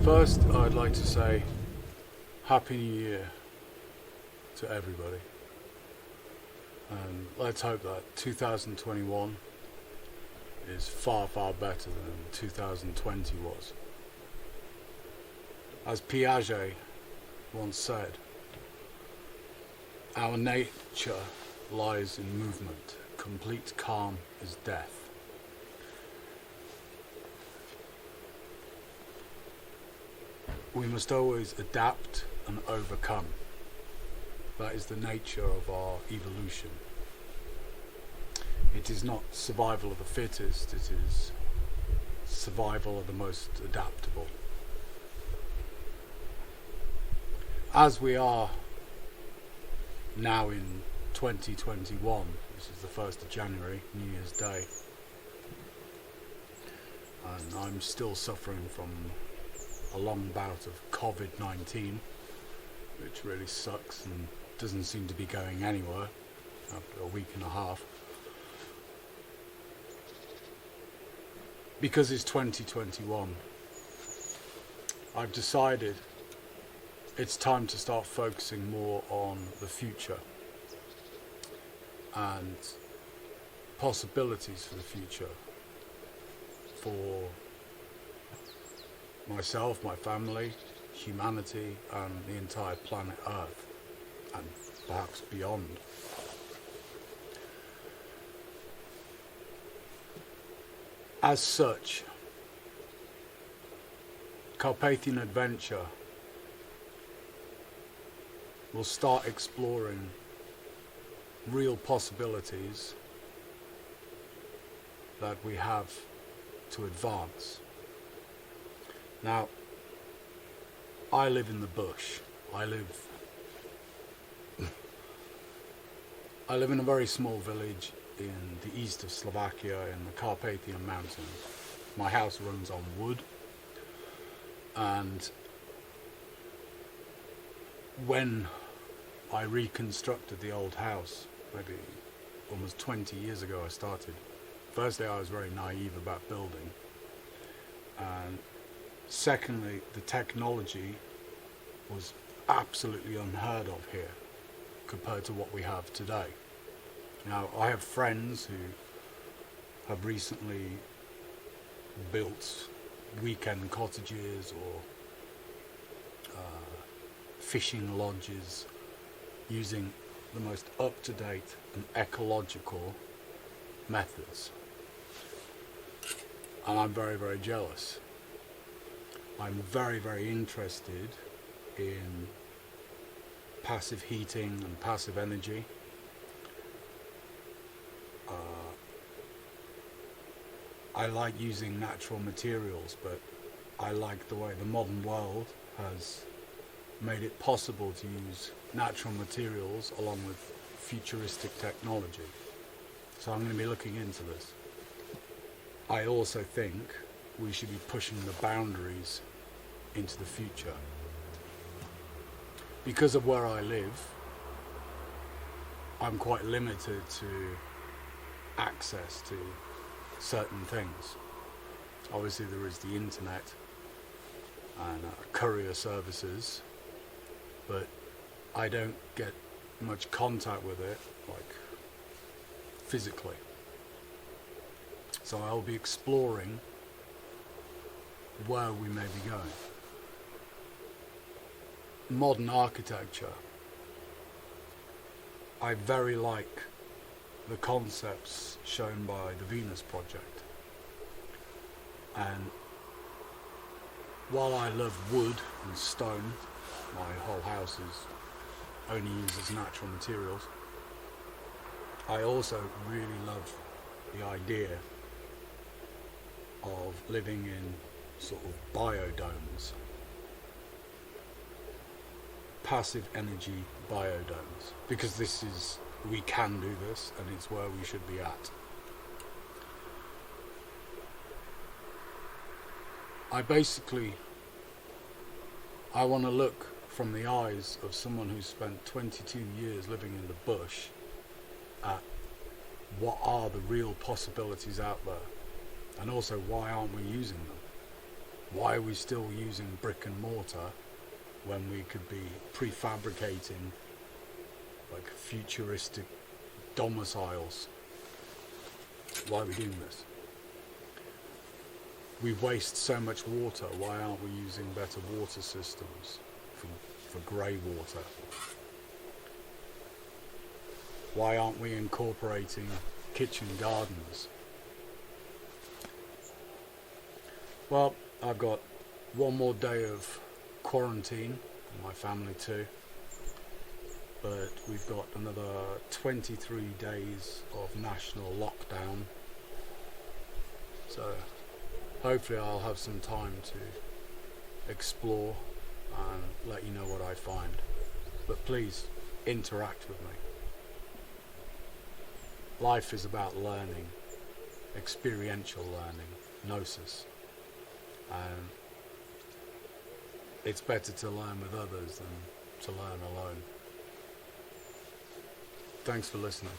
First, I'd like to say Happy New Year to everybody. And let's hope that 2021 is far, far better than 2020 was. As Piaget once said, our nature lies in movement. Complete calm is death. We must always adapt and overcome. That is the nature of our evolution. It is not survival of the fittest, it is survival of the most adaptable. As we are now in 2021, this is the 1st of January, New Year's Day, and I'm still suffering from a long bout of COVID-19, which really sucks and doesn't seem to be going anywhere after a week and a half. Because it's 2021, I've decided it's time to start focusing more on the future and possibilities for the future for myself, my family, humanity, and the entire planet Earth, and perhaps beyond. As such, Carpathian Adventure will start exploring real possibilities that we have to advance. Now, I live in the bush. I live in a very small village in the east of Slovakia in the Carpathian Mountains. My house runs on wood, and when I reconstructed the old house, maybe almost 20 years ago I started. Firstly, I was very naive about building, and secondly, the technology was absolutely unheard of here compared to what we have today. Now, I have friends who have recently built weekend cottages or fishing lodges using the most up-to-date and ecological methods. And I'm very, very jealous. I'm very, very interested in passive heating and passive energy. I like using natural materials, but I like the way the modern world has made it possible to use natural materials along with futuristic technology. So I'm going to be looking into this. I also think we should be pushing the boundaries into the future. Because of where I live, I'm quite limited to access to certain things. Obviously there is the internet and courier services, but I don't get much contact with it, like physically. So I'll be exploring where we may be going. Modern architecture. I very like the concepts shown by the Venus Project. And while I love wood and stone, my whole house is only uses natural materials, I also really love the idea of living in sort of biodomes, passive energy biodomes, because we can do this and it's where we should be at. I want to look from the eyes of someone who spent 22 years living in the bush at what are the real possibilities out there, and also why aren't we using them? Why are we still using brick and mortar when we could be prefabricating like futuristic domiciles? Why are we doing this? We waste so much water. Why aren't we using better water systems for grey water? Why aren't we incorporating kitchen gardens? Well, I've got one more day of quarantine, my family too, but we've got another 23 days of national lockdown, so hopefully I'll have some time to explore and let you know what I find. But please interact with me. Life is about learning, experiential learning, gnosis. And it's better to learn with others than to learn alone. Thanks for listening.